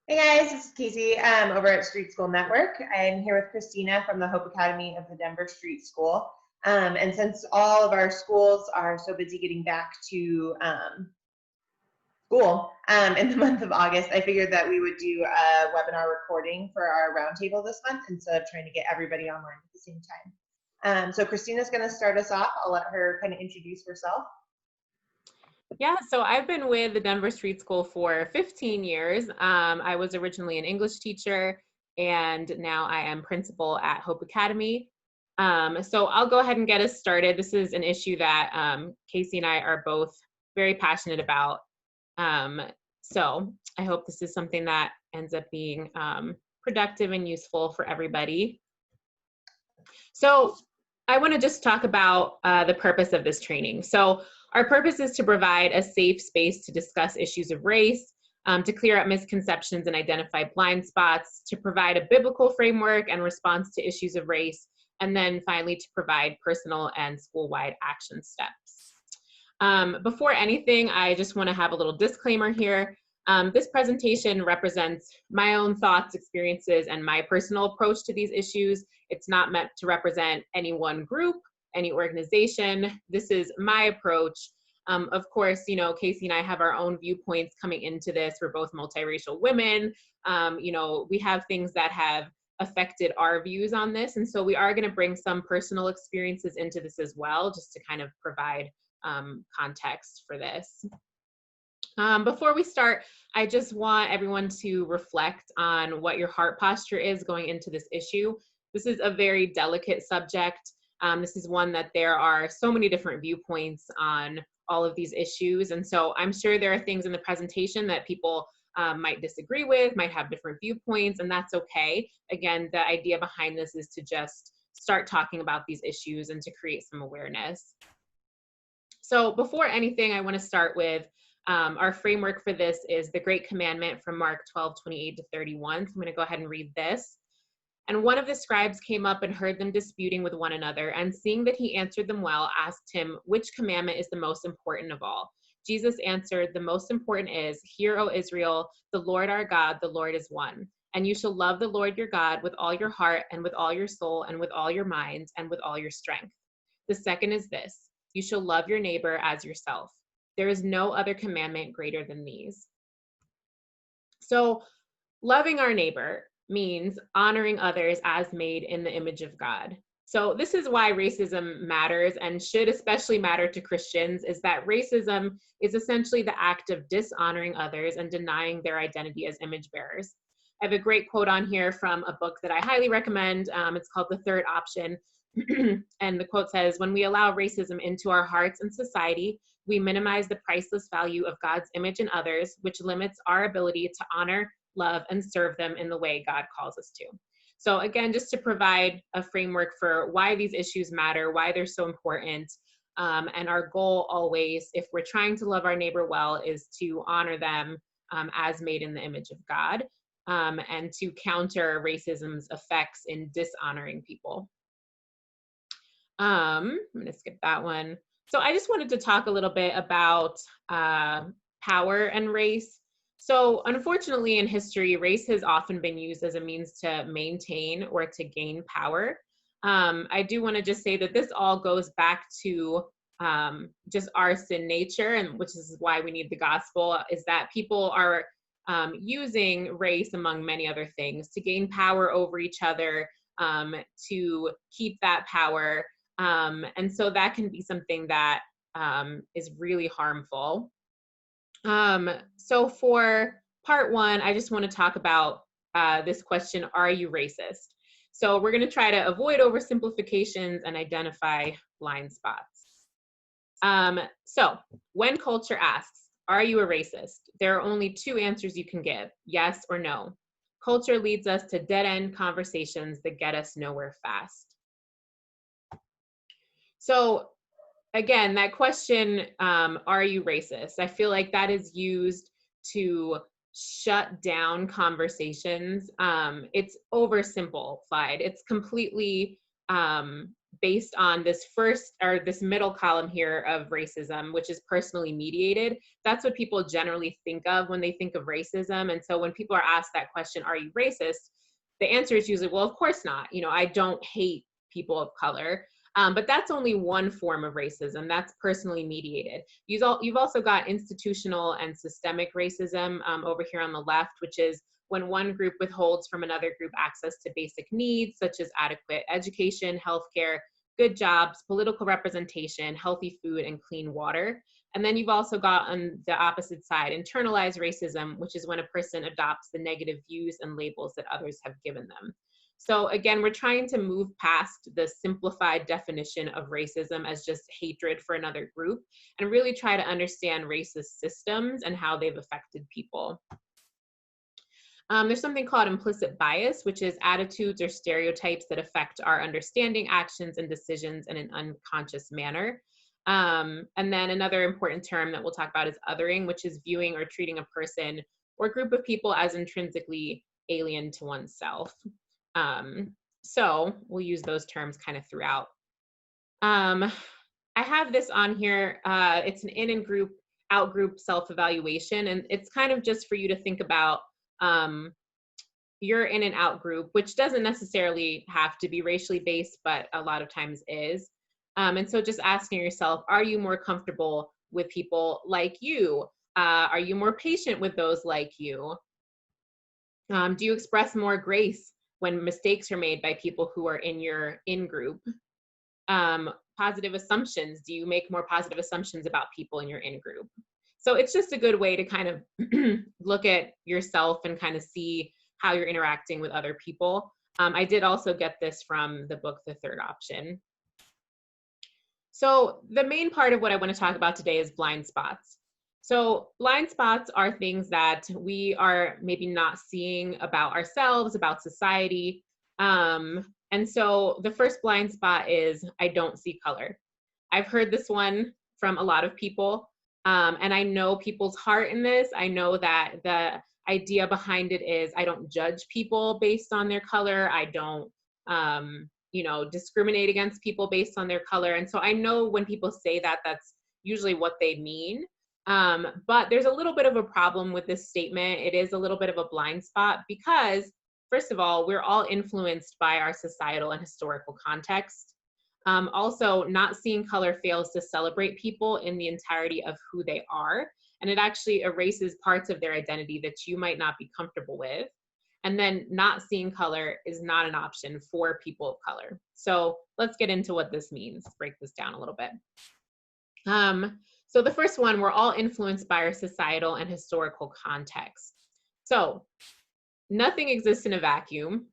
Hey guys, this is Kacy over at Street School Network. I'm here with Christina from the Hope Academy of the Denver Street School. And since all of our schools are so busy getting back to school in the month of August, I figured that we would do a webinar recording for our roundtable this month instead of trying to get everybody online at the same time. So Christina's going to start us off. I'll let her kind of introduce herself. Yeah, so I've been with the Denver Street School for 15 years. I was originally an English teacher, and now I am principal at Hope Academy. So I'll go ahead and get us started. This is an issue that Kacy and I are both very passionate about. So I hope this is something that ends up being productive and useful for everybody. So I want to just talk about the purpose of this training. So our purpose is to provide a safe space to discuss issues of race, to clear up misconceptions and identify blind spots, to provide a biblical framework and response to issues of race, and then finally to provide personal and school-wide action steps. Before anything, I just want to have a little disclaimer here. This presentation represents my own thoughts, experiences, and my personal approach to these issues. It's not meant to represent any one group, any organization. This is my approach. Of course, you know, Kacy and I have our own viewpoints coming into this. We're both multiracial women. You know, we have things that have affected our views on this. And so we are going to bring some personal experiences into this as well, just to kind of provide context for this. Before we start, I just want everyone to reflect on what your heart posture is going into this issue. This is a very delicate subject. This is one that there are so many different viewpoints on all of these issues. And so I'm sure there are things in the presentation that people might disagree with, might have different viewpoints, and that's okay. Again, the idea behind this is to just start talking about these issues and to create some awareness. So before anything, I want to start with our framework for this is the Great Commandment from Mark 12:28-31. So I'm going to go ahead and read this. And one of the scribes came up and heard them disputing with one another, and seeing that he answered them well, asked him, which commandment is the most important of all? Jesus answered, the most important is, hear, O Israel, the Lord our God, the Lord is one. And you shall love the Lord your God with all your heart and with all your soul and with all your mind and with all your strength. The second is this, you shall love your neighbor as yourself. There is no other commandment greater than these. So loving our neighbor means honoring others as made in the image of God. So this is why racism matters and should especially matter to Christians, is that racism is essentially the act of dishonoring others and denying their identity as image bearers. I have a great quote on here from a book that I highly recommend. It's called The Third Option. And the quote says, when we allow racism into our hearts and society, we minimize the priceless value of God's image in others, which limits our ability to honor, love, and serve them in the way God calls us to. So again, just to provide a framework for why these issues matter, why they're so important. And our goal always, if we're trying to love our neighbor well, is to honor them as made in the image of God, and to counter racism's effects in dishonoring people. I'm gonna skip that one. So I just wanted to talk a little bit about power and race. So unfortunately in history, race has often been used as a means to maintain or to gain power. I do want to just say that this all goes back to just our sin nature, and which is why we need the gospel, is that people are using race among many other things to gain power over each other, to keep that power. And so that can be something that is really harmful. So for part one, I just want to talk about this question, are you racist? So we're going to try to avoid oversimplifications and identify blind spots. So when culture asks, are you a racist? There are only two answers you can give, yes or no. Culture leads us to dead-end conversations that get us nowhere fast. So again, that question, are you racist? I feel like that is used to shut down conversations. It's oversimplified. It's completely based on this first, or this middle column here of racism, which is personally mediated. That's what people generally think of when they think of racism. And so when people are asked that question, are you racist? The answer is usually, well, of course not. You know, I don't hate people of color. But that's only one form of racism. That's personally mediated. You've also got institutional and systemic racism over here on the left, which is when one group withholds from another group access to basic needs, such as adequate education, healthcare, good jobs, political representation, healthy food, and clean water. And then you've also got on the opposite side, internalized racism, which is when a person adopts the negative views and labels that others have given them. So again, we're trying to move past the simplified definition of racism as just hatred for another group and really try to understand racist systems and how they've affected people. There's something called implicit bias, which is attitudes or stereotypes that affect our understanding, actions, and decisions in an unconscious manner. And then another important term that we'll talk about is othering, which is viewing or treating a person or group of people as intrinsically alien to oneself. So we'll use those terms kind of throughout. I have this on here. It's an in and group, out group self-evaluation, and it's kind of just for you to think about your in and out group, which doesn't necessarily have to be racially based, but a lot of times is. And so just asking yourself, are you more comfortable with people like you? Are you more patient with those like you? Do you express more grace when mistakes are made by people who are in your in group? Positive assumptions. Do you make more positive assumptions about people in your in group? So it's just a good way to kind of look at yourself and kind of see how you're interacting with other people. I did also get this from the book, The Third Option. So the main part of what I want to talk about today is blind spots. So blind spots are things that we are maybe not seeing about ourselves, about society. And so the first blind spot is, I don't see color. I've heard this one from a lot of people. And I know people's heart in this. I know that the idea behind it is I don't judge people based on their color. I don't, discriminate against people based on their color. And so I know when people say that, that's usually what they mean. But there's a little bit of a problem with this statement. It is a little bit of a blind spot because, first of all, we're all influenced by our societal and historical context. Also, not seeing color fails to celebrate people in the entirety of who they are, and it actually erases parts of their identity that you might not be comfortable with. And then not seeing color is not an option for people of color. So let's get into what this means, break this down a little bit. So the first one, we're all influenced by our societal and historical context. So nothing exists in a vacuum.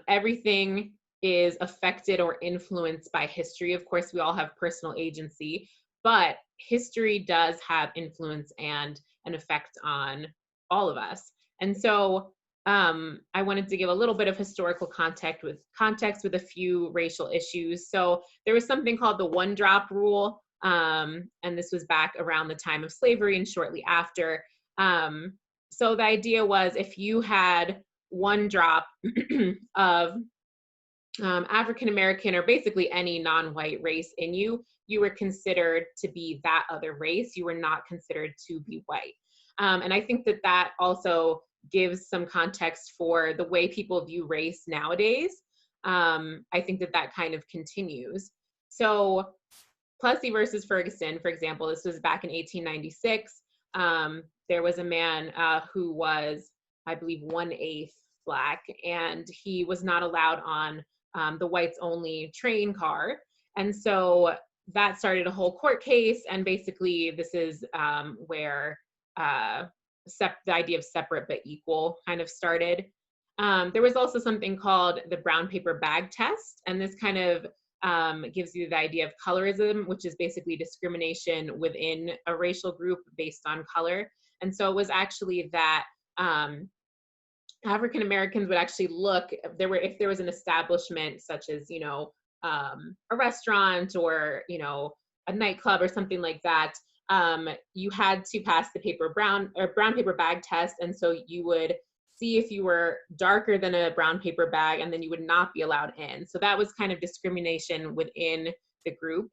Everything is affected or influenced by history. Of course, we all have personal agency, but history does have influence and an effect on all of us. And so I wanted to give a little bit of historical context with a few racial issues. So there was something called the one-drop rule, and this was back around the time of slavery and shortly after. So the idea was if you had one drop of African-American or basically any non-white race in you, you were considered to be that other race. You were not considered to be white. And I think that that also gives some context for the way people view race nowadays. I think that that kind of continues. So Plessy versus Ferguson, for example, this was back in 1896. There was a man who was, I believe, 1/8 Black, and he was not allowed on the whites only train car. And so that started a whole court case. And basically this is where the idea of separate but equal kind of started. There was also something called the brown paper bag test. And this kind of gives you the idea of colorism, which is basically discrimination within a racial group based on color. And so it was actually that African Americans would actually look, if there was an establishment such as, a restaurant or, a nightclub or something like that, you had to pass the brown paper bag test. And so you would see if you were darker than a brown paper bag, and then you would not be allowed in. So that was kind of discrimination within the group.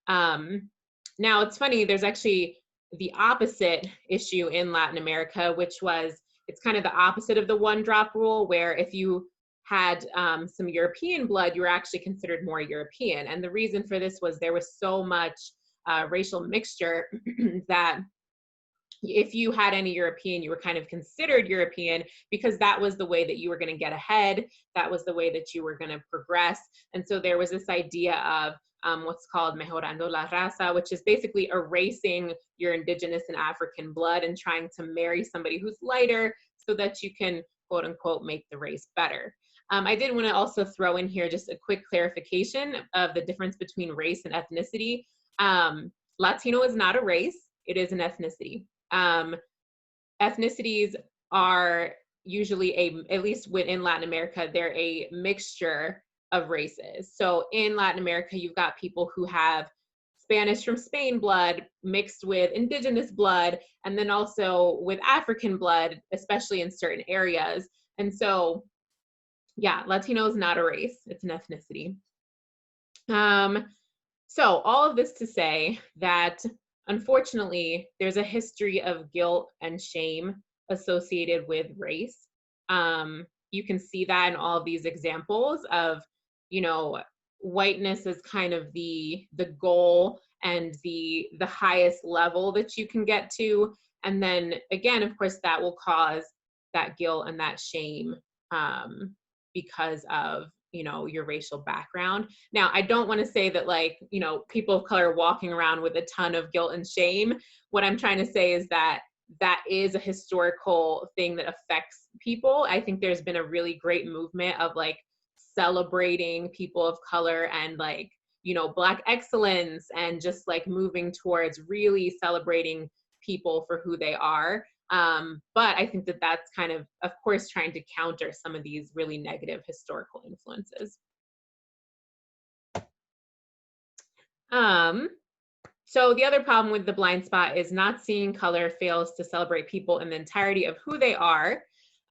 Now it's funny, there's actually the opposite issue in Latin America, which was, it's kind of the opposite of the one drop rule, where if you had some European blood, you were actually considered more European. And the reason for this was there was so much racial mixture that if you had any European, you were kind of considered European, because that was the way that you were going to get ahead. That was the way that you were going to progress. And so there was this idea of what's called mejorando la raza, which is basically erasing your indigenous and African blood and trying to marry somebody who's lighter so that you can, quote unquote, make the race better. I did want to also throw in here just a quick clarification of the difference between race and ethnicity. Latino is not a race, it is an ethnicity. Ethnicities are usually at least within Latin America, they're a mixture of races. So in Latin America, you've got people who have Spanish from Spain blood mixed with indigenous blood, and then also with African blood, especially in certain areas. And so, yeah, Latino is not a race, it's an ethnicity. So all of this to say that, unfortunately, there's a history of guilt and shame associated with race. You can see that in all of these examples of, you know, whiteness is kind of the goal and the highest level that you can get to. And then again, of course, that will cause that guilt and that shame because of, you know, your racial background. Now, I don't want to say that, like, you know, people of color are walking around with a ton of guilt and shame. What I'm trying to say is that that is a historical thing that affects people. I think there's been a really great movement of like celebrating people of color and, like, you know, Black excellence, and just like moving towards really celebrating people for who they are. But I think that that's kind of course, trying to counter some of these really negative historical influences. So the other problem with the blind spot is not seeing color fails to celebrate people in the entirety of who they are.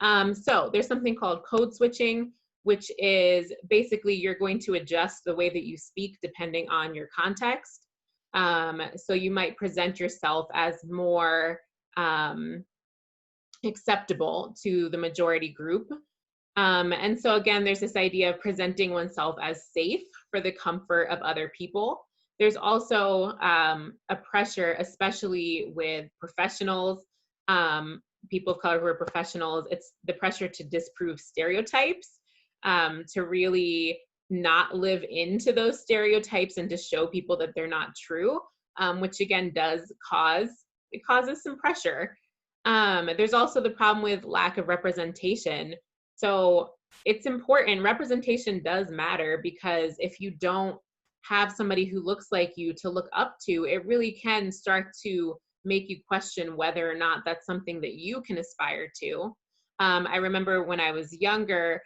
So there's something called code switching, which is basically you're going to adjust the way that you speak depending on your context. So you might present yourself as more acceptable to the majority group. And so again, there's this idea of presenting oneself as safe for the comfort of other people. There's also a pressure, especially with professionals, people of color who are professionals, it's the pressure to disprove stereotypes, to really not live into those stereotypes and to show people that they're not true, which again causes some pressure. There's also the problem with lack of representation. So it's important, representation does matter, because if you don't have somebody who looks like you to look up to, it really can start to make you question whether or not that's something that you can aspire to. I remember when I was younger,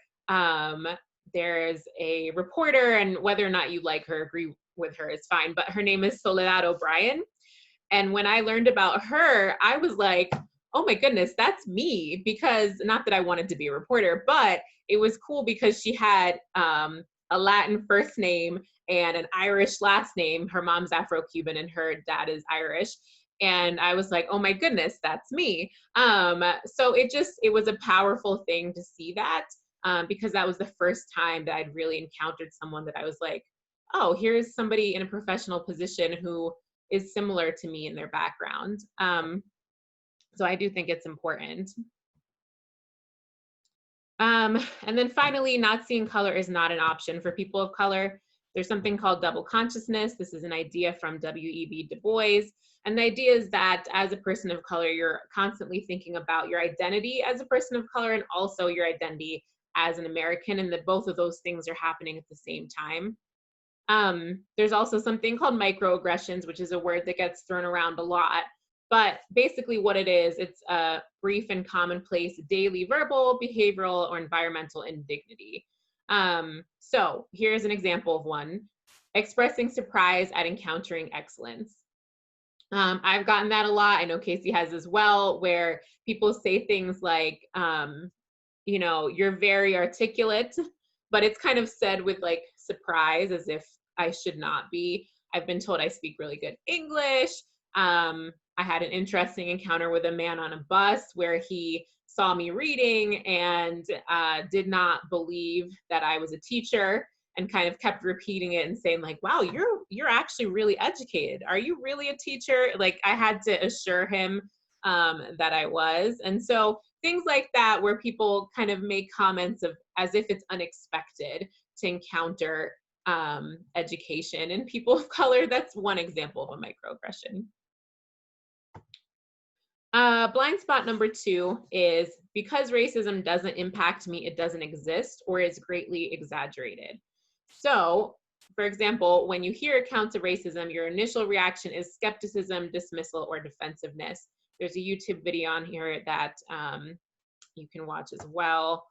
there's a reporter, and whether or not you like her, agree with her is fine, but her name is Soledad O'Brien. And when I learned about her, I was like, oh my goodness, that's me. Because not that I wanted to be a reporter, but it was cool because she had a Latin first name and an Irish last name. Her mom's Afro-Cuban and her dad is Irish. And I was like, oh my goodness, that's me. So it was a powerful thing to see that, because that was the first time that I'd really encountered someone that I was like, oh, here's somebody in a professional position who is similar to me in their background. So I do think it's important. And then finally, not seeing color is not an option for people of color. There's something called double consciousness. This is an idea from W.E.B. Du Bois. And the idea is that as a person of color, you're constantly thinking about your identity as a person of color and also your identity as an American, and that both of those things are happening at the same time. There's also something called microaggressions, which is a word that gets thrown around a lot. But basically what it is, it's a brief and commonplace daily verbal, behavioral, or environmental indignity. So here's an example of one: expressing surprise at encountering excellence. I've gotten that a lot. I know Kacy has as well, where people say things like, you know, you're very articulate, but it's kind of said with like surprise, as if I should not be. I've been told I speak really good English. I had an interesting encounter with a man on a bus where he saw me reading and did not believe that I was a teacher, and kind of kept repeating it and saying like, wow, you're actually really educated. Are you really a teacher? Like, I had to assure him that I was. And so things like that, where people kind of make comments of as if it's unexpected to encounter education in people of color. That's one example of a microaggression. Blind spot number 2 is because racism doesn't impact me, it doesn't exist or is greatly exaggerated. So, for example, when you hear accounts of racism, your initial reaction is skepticism, dismissal, or defensiveness. There's a YouTube video on here that you can watch as well.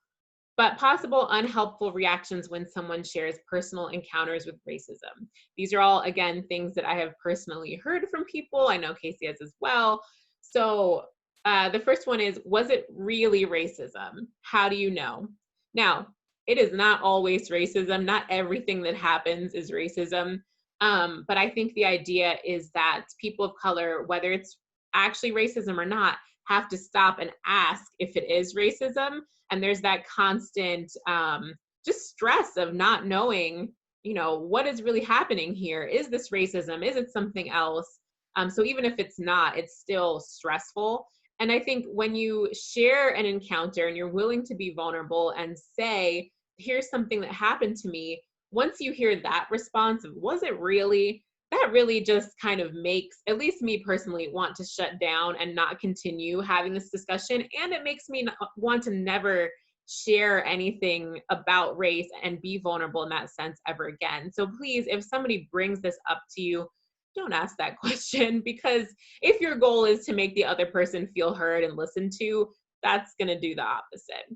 But possible unhelpful reactions when someone shares personal encounters with racism. These are all, again, things that I have personally heard from people. I know Kacy has as well. So the first one is, was it really racism? How do you know? Now, it is not always racism. Not everything that happens is racism. But I think the idea is that people of color, whether it's actually racism or not, have to stop and ask if it is racism. And there's that constant just stress of not knowing, you know, what is really happening here? Is this racism? Is it something else? So even if it's not, it's still stressful. And I think when you share an encounter and you're willing to be vulnerable and say, here's something that happened to me, once you hear that response of, was it really? That really just kind of makes, at least me personally, want to shut down and not continue having this discussion. And it makes me want to never share anything about race and be vulnerable in that sense ever again. So please, if somebody brings this up to you, don't ask that question, because if your goal is to make the other person feel heard and listened to, that's going to do the opposite.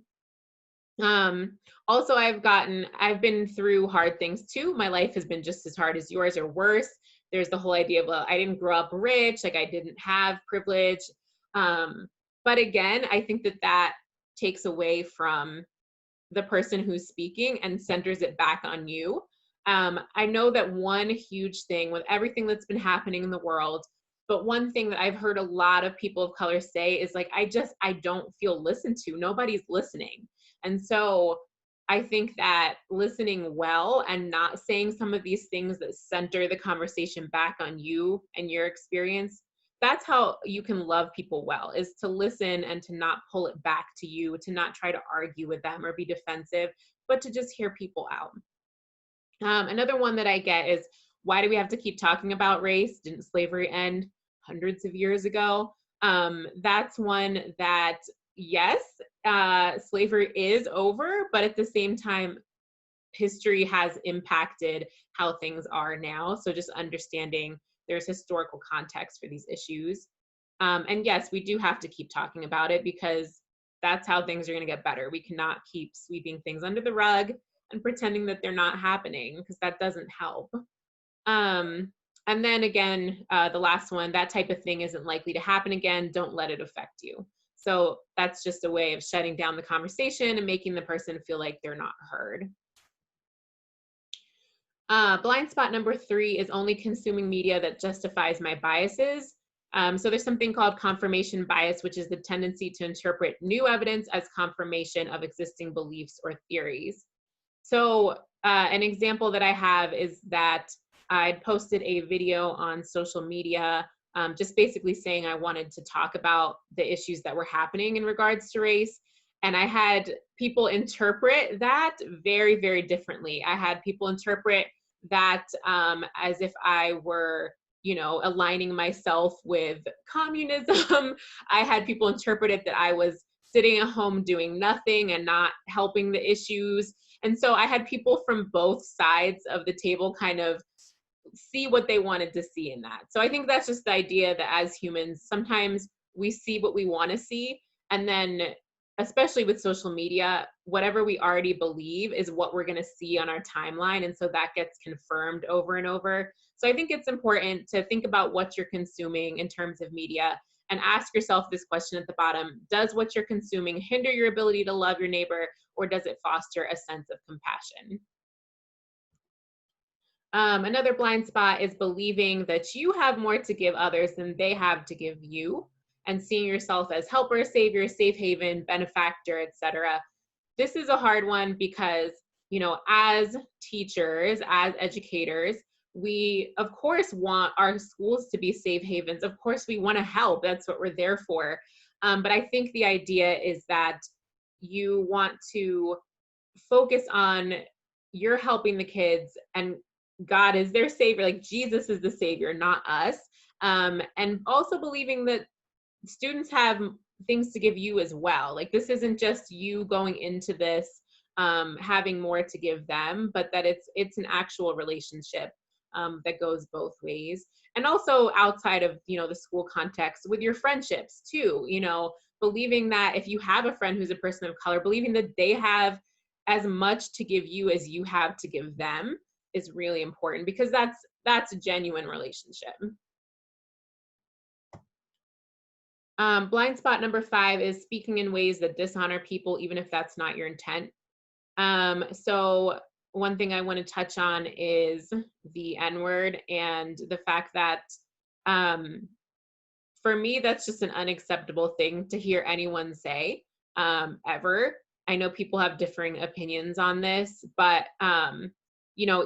Also, I've been through hard things too. My life has been just as hard as yours or worse. There's the whole idea of, well, I didn't grow up rich, like I didn't have privilege. But again, I think that takes away from the person who's speaking and centers it back on you. I know that one huge thing with everything that's been happening in the world, but one thing that I've heard a lot of people of color say is like, I don't feel listened to. Nobody's listening. And so I think that listening well and not saying some of these things that center the conversation back on you and your experience, that's how you can love people well, is to listen and to not pull it back to you, to not try to argue with them or be defensive, but to just hear people out. Another one that I get is, why do we have to keep talking about race? Didn't slavery end hundreds of years ago? That's one that, yes, slavery is over, but at the same time, history has impacted how things are now. So just understanding there's historical context for these issues. And yes, we do have to keep talking about it, because that's how things are going to get better. We cannot keep sweeping things under the rug and pretending that they're not happening, because that doesn't help. And then again, the last one, that type of thing isn't likely to happen again. Don't let it affect you. So that's just a way of shutting down the conversation and making the person feel like they're not heard. Blind spot number 3 is only consuming media that justifies my biases. So there's something called confirmation bias, which is the tendency to interpret new evidence as confirmation of existing beliefs or theories. So an example that I have is that I'd posted a video on social media, just basically saying I wanted to talk about the issues that were happening in regards to race. And I had people interpret that very, very differently. I had people interpret that as if I were, you know, aligning myself with communism. I had people interpret it that I was sitting at home doing nothing and not helping the issues. And so I had people from both sides of the table kind of see what they wanted to see in that. So I think that's just the idea that as humans, sometimes we see what we want to see, and then especially with social media, whatever we already believe is what we're going to see on our timeline. And so that gets confirmed over and over. So I think it's important to think about what you're consuming in terms of media and ask yourself this question at the bottom: does what you're consuming hinder your ability to love your neighbor, or does it foster a sense of compassion? Another blind spot is believing that you have more to give others than they have to give you, and seeing yourself as helper, savior, safe haven, benefactor, etc. This is a hard one because, as teachers, as educators, we of course want our schools to be safe havens. Of course we want to help. That's what we're there for. But I think the idea is that you want to focus on you're helping the kids, and God is their savior, like Jesus is the savior, not us. And also believing that students have things to give you as well. Like, this isn't just you going into this having more to give them, but that it's an actual relationship that goes both ways. And also outside of, the school context, with your friendships too, believing that if you have a friend who's a person of color, believing that they have as much to give you as you have to give them is really important, because that's a genuine relationship. Blind spot number 5 is speaking in ways that dishonor people, even if that's not your intent. So one thing I want to touch on is the N-word, and the fact that for me, that's just an unacceptable thing to hear anyone say ever. I know people have differing opinions on this, but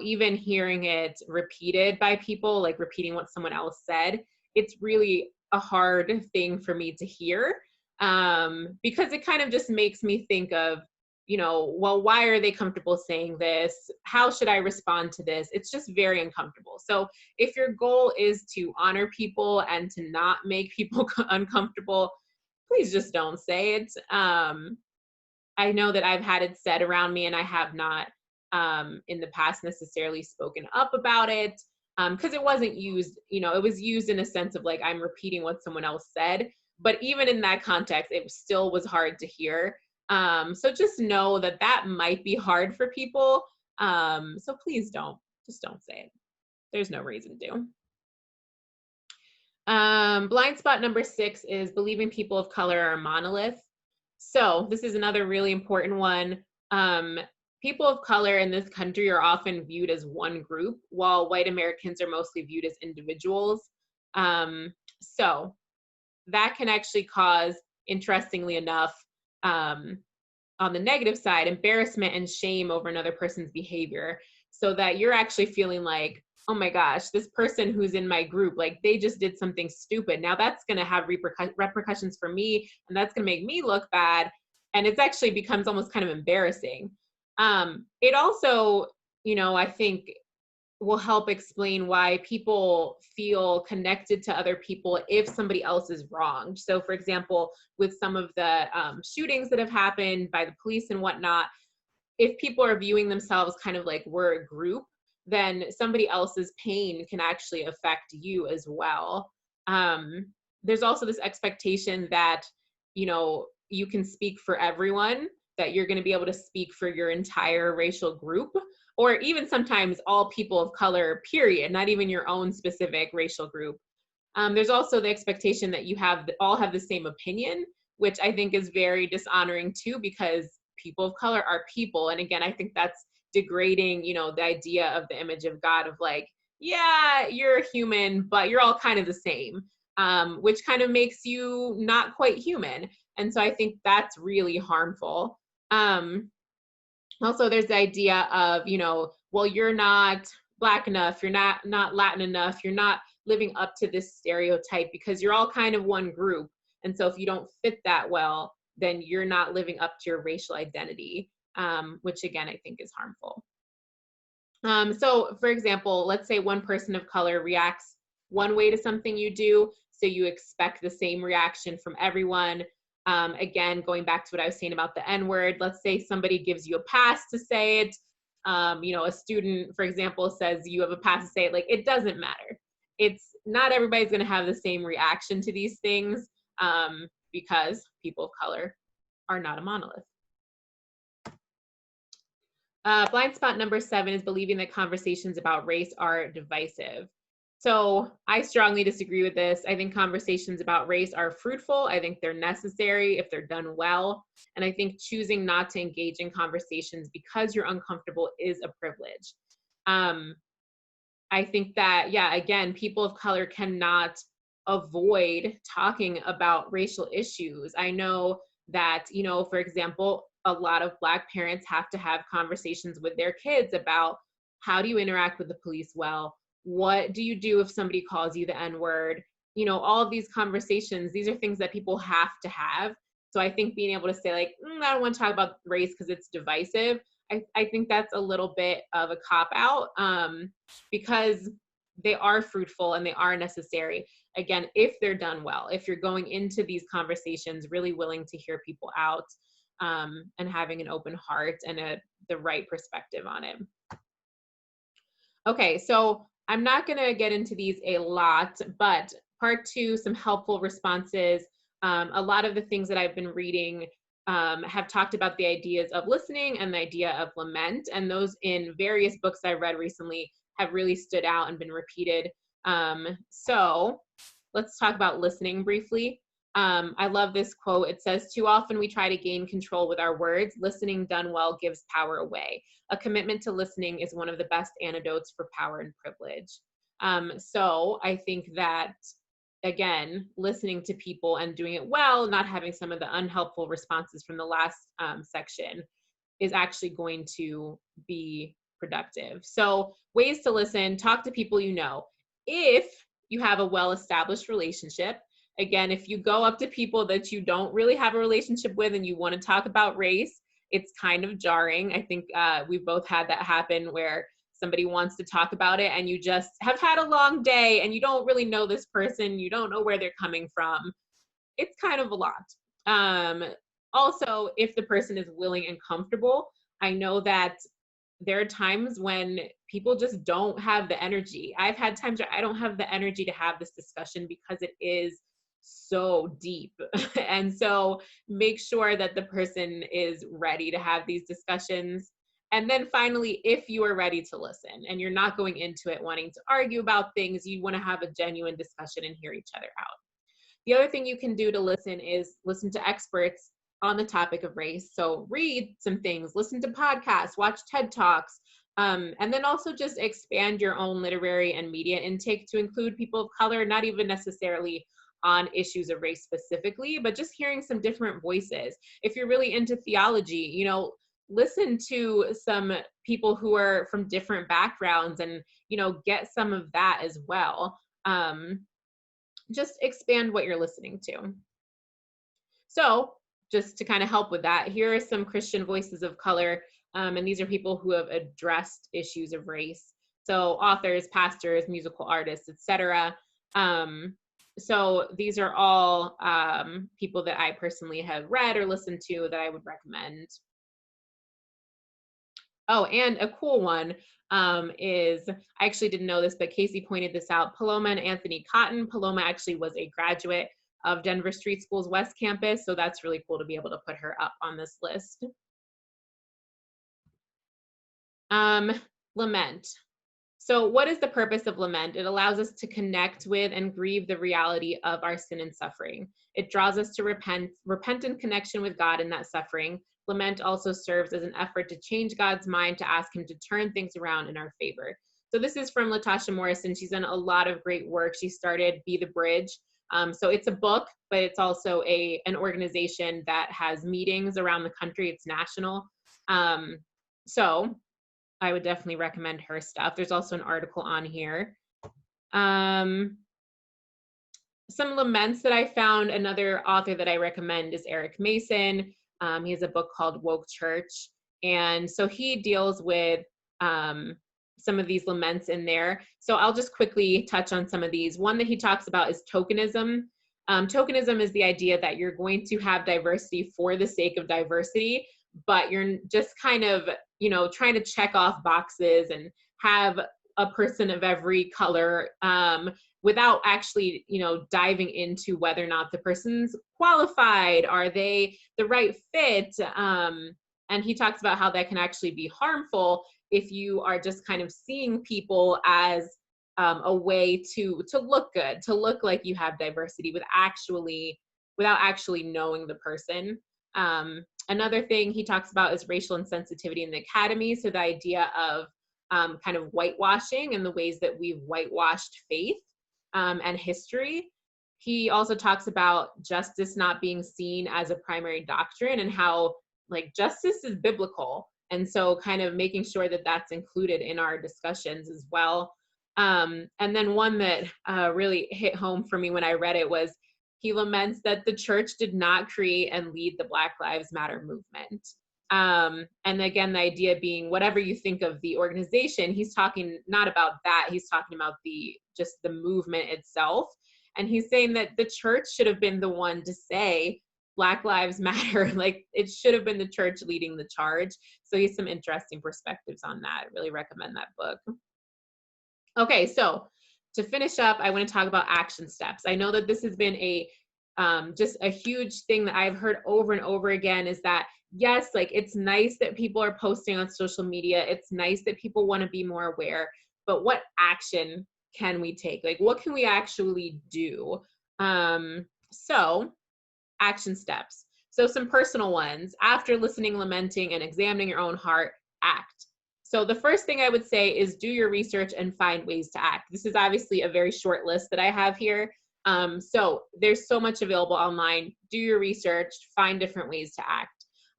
even hearing it repeated by people, like repeating what someone else said, it's really a hard thing for me to hear, because it kind of just makes me think of, well, why are they comfortable saying this? How should I respond to this? It's just very uncomfortable. So if your goal is to honor people and to not make people uncomfortable, please just don't say it. I know that I've had it said around me, and I have not in the past necessarily spoken up about it, because it wasn't used, it was used in a sense of like, I'm repeating what someone else said. But even in that context, it still was hard to hear. So just know that that might be hard for people. So please don't say it. There's no reason to. Blind spot number 6 is believing people of color are a monolith. So this is another really important one. People of color in this country are often viewed as one group, while white Americans are mostly viewed as individuals. So that can actually cause, interestingly enough, on the negative side, embarrassment and shame over another person's behavior, so that you're actually feeling like, oh my gosh, this person who's in my group, like they just did something stupid. Now that's going to have repercussions for me, and that's going to make me look bad. And it actually becomes almost kind of embarrassing. It also, I think will help explain why people feel connected to other people if somebody else is wronged. So for example, with some of the shootings that have happened by the police and whatnot, if people are viewing themselves kind of like we're a group, then somebody else's pain can actually affect you as well. There's also this expectation that, you can speak for everyone, that you're going to be able to speak for your entire racial group, or even sometimes all people of color, period, not even your own specific racial group. There's also the expectation that you all have the same opinion, which I think is very dishonoring too, because people of color are people. And again, I think that's degrading, the idea of the image of God of like, yeah, you're human, but you're all kind of the same, which kind of makes you not quite human. And so I think that's really harmful. Also, there's the idea of, well, you're not Black enough, you're not Latin enough, you're not living up to this stereotype, because you're all kind of one group. And so if you don't fit that well, then you're not living up to your racial identity, which again, I think is harmful. So for example, let's say one person of color reacts one way to something you do, so you expect the same reaction from everyone. Again, going back to what I was saying about the N-word, let's say somebody gives you a pass to say it. A student, for example, says you have a pass to say it. Like, it doesn't matter. It's not everybody's going to have the same reaction to these things, because people of color are not a monolith. Blind spot number 7 is believing that conversations about race are divisive. So I strongly disagree with this. I think conversations about race are fruitful. I think they're necessary if they're done well. And I think choosing not to engage in conversations because you're uncomfortable is a privilege. I think that, yeah, again, people of color cannot avoid talking about racial issues. I know that, for example, a lot of Black parents have to have conversations with their kids about how do you interact with the police well? What do you do if somebody calls you the N-word? All of these conversations, these are things that people have to have. So I think being able to say like, I don't want to talk about race because it's divisive. I think that's a little bit of a cop out, because they are fruitful and they are necessary. Again, if they're done well, if you're going into these conversations really willing to hear people out, and having an open heart and the right perspective on it. Okay, so I'm not going to get into these a lot, but part 2, some helpful responses. A lot of the things that I've been reading have talked about the ideas of listening and the idea of lament, and those in various books I've read recently have really stood out and been repeated. So let's talk about listening briefly. I love this quote. It says, "Too often we try to gain control with our words. Listening done well gives power away. A commitment to listening is one of the best antidotes for power and privilege." So I think that, again, listening to people and doing it well, not having some of the unhelpful responses from the last section, is actually going to be productive. So ways to listen: talk to people you know. If you have a well-established relationship, again, if you go up to people that you don't really have a relationship with and you want to talk about race, it's kind of jarring. I think we've both had that happen where somebody wants to talk about it and you just have had a long day and you don't really know this person, you don't know where they're coming from. It's kind of a lot. Also, if the person is willing and comfortable, I know that there are times when people just don't have the energy. I've had times where I don't have the energy to have this discussion because it is so deep. And so make sure that the person is ready to have these discussions. And then finally, if you are ready to listen and you're not going into it wanting to argue about things, you want to have a genuine discussion and hear each other out. The other thing you can do to listen is listen to experts on the topic of race. So read some things, listen to podcasts, watch TED Talks, and then also just expand your own literary and media intake to include people of color, not even necessarily on issues of race specifically, but just hearing some different voices. If you're really into theology, listen to some people who are from different backgrounds and, get some of that as well. Just expand what you're listening to. So just to kind of help with that, here are some Christian voices of color, and these are people who have addressed issues of race. So authors, pastors, musical artists, etc. So these are all people that I personally have read or listened to that I would recommend. Oh, and a cool one is, I actually didn't know this, but Kacy pointed this out, Paloma and Anthony Cotton. Paloma actually was a graduate of Denver Street School's West Campus, so that's really cool to be able to put her up on this list. Lament. So what is the purpose of lament? It allows us to connect with and grieve the reality of our sin and suffering. It draws us to repentant connection with God in that suffering. Lament also serves as an effort to change God's mind, to ask him to turn things around in our favor. So this is from Latasha Morrison. She's done a lot of great work. She started Be the Bridge. So it's a book, but it's also an organization that has meetings around the country. It's national. So I would definitely recommend her stuff. There's also an article on here. Some laments that I found, another author that I recommend is Eric Mason. He has a book called Woke Church. And so he deals with some of these laments in there. So I'll just quickly touch on some of these. One that he talks about is tokenism. Tokenism is the idea that you're going to have diversity for the sake of diversity, but you're just kind of, trying to check off boxes and have a person of every color without actually, diving into whether or not the person's qualified. Are they the right fit? And he talks about how that can actually be harmful if you are just kind of seeing people as a way to look good, to look like you have diversity without actually knowing the person. Another thing he talks about is racial insensitivity in the academy. So the idea of kind of whitewashing and the ways that we've whitewashed faith and history. He also talks about justice not being seen as a primary doctrine and how like justice is biblical. And so kind of making sure that that's included in our discussions as well. And then one that really hit home for me when I read it was he laments that the church did not create and lead the Black Lives Matter movement. And again, the idea being whatever you think of the organization, he's talking not about that, he's talking about just the movement itself. And he's saying that the church should have been the one to say Black Lives Matter. Like it should have been the church leading the charge. So he's some interesting perspectives on that. I really recommend that book. Okay, so to finish up, I want to talk about action steps. I know that this has been just a huge thing that I've heard over and over again is that, yes, like it's nice that people are posting on social media. It's nice that people want to be more aware, but what action can we take? Like what can we actually do? So action steps. So some personal ones. After listening, lamenting, and examining your own heart, act. So the first thing I would say is do your research and find ways to act. This is obviously a very short list that I have here. So there's so much available online. Do your research, find different ways to act.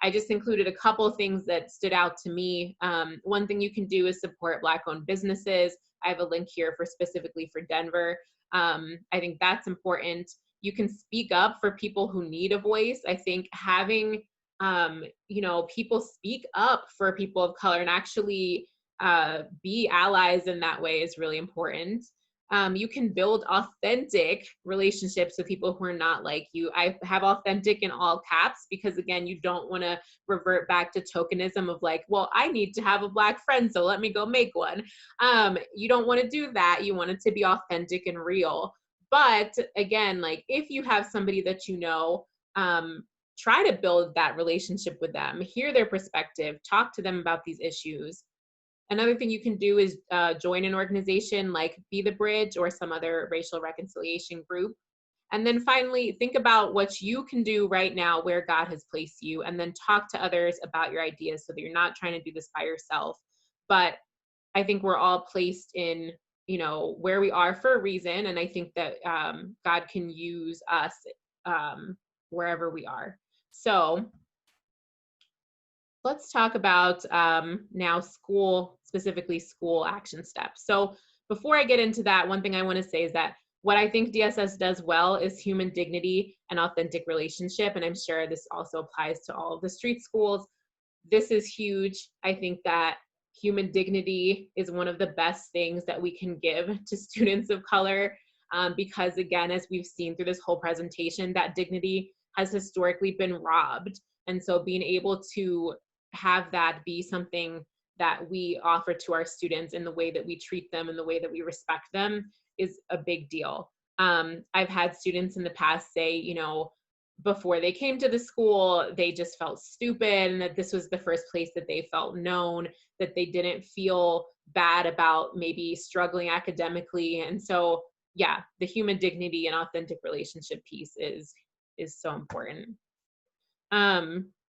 I just included a couple of things that stood out to me. One thing you can do is support Black-owned businesses. I have a link here specifically for Denver. I think that's important. You can speak up for people who need a voice. I think having people speak up for people of color and actually be allies in that way is really important. You can build authentic relationships with people who are not like you. I have authentic in all caps because again, you don't want to revert back to tokenism of like, well, I need to have a Black friend, so let me go make one. You don't want to do that. You want it to be authentic and real. But again, like if you have somebody that you know, try to build that relationship with them, hear their perspective, talk to them about these issues. Another thing you can do is join an organization like Be the Bridge or some other racial reconciliation group. And then finally, think about what you can do right now where God has placed you, and then talk to others about your ideas so that you're not trying to do this by yourself. But I think we're all placed in, where we are for a reason. And I think that God can use us wherever we are. So let's talk about now specifically school action steps. So before I get into that, one thing I want to say is that what I think DSS does well is human dignity and authentic relationship. And I'm sure this also applies to all of the street schools. This is huge. I think that human dignity is one of the best things that we can give to students of color because again, as we've seen through this whole presentation, that dignity has historically been robbed. And so being able to have that be something that we offer to our students in the way that we treat them and the way that we respect them is a big deal. I've had students in the past say, before they came to the school, they just felt stupid and that this was the first place that they felt known, that they didn't feel bad about maybe struggling academically. And so, yeah, the human dignity and authentic relationship piece is so important.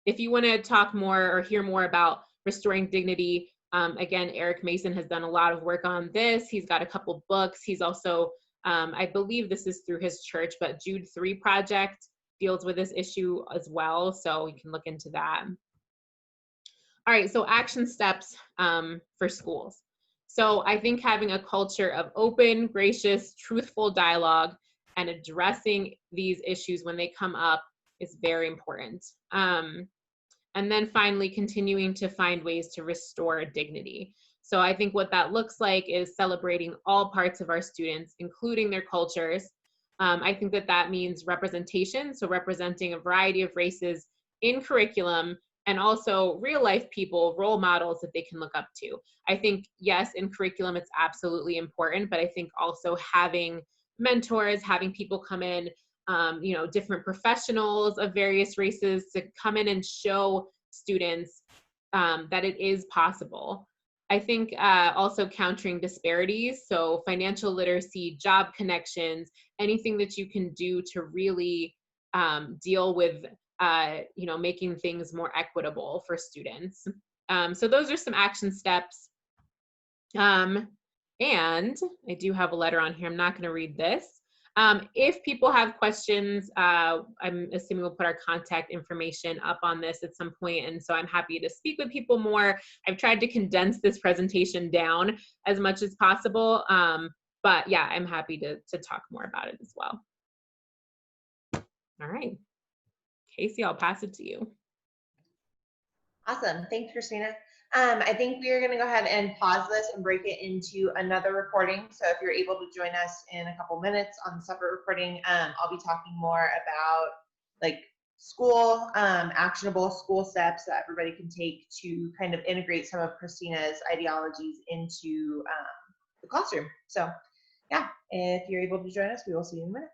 If you want to talk more or hear more about restoring dignity, again, Eric Mason has done a lot of work on this. He's got a couple books. He's also, I believe this is through his church, but Jude 3 Project deals with this issue as well. So you can look into that. All right, so action steps for schools. So I think having a culture of open, gracious, truthful dialogue and addressing these issues when they come up is very important. And then finally, continuing to find ways to restore dignity. So I think what that looks like is celebrating all parts of our students, including their cultures. I think that means representation, so representing a variety of races in curriculum, and also real life people, role models that they can look up to. I think, yes, in curriculum, it's absolutely important, but I think also having mentors, having people come in, different professionals of various races to come in and show students that it is possible. I think also countering disparities, so financial literacy, job connections, anything that you can do to really deal with making things more equitable for students. So those are some action steps. And I do have a letter on here. I'm not going to read this. If people have questions, I'm assuming we'll put our contact information up on this at some point, and so I'm happy to speak with people more. I've tried to condense this presentation down as much as possible, but yeah, I'm happy to talk more about it as well. All right, Kacy, I'll pass it to you. Awesome. Thanks, Christina. I think we are going to go ahead and pause this and break it into another recording. So if you're able to join us in a couple minutes on the separate recording, I'll be talking more about like school, actionable school steps that everybody can take to kind of integrate some of Christina's ideologies into the classroom. So yeah, if you're able to join us, we will see you in a minute.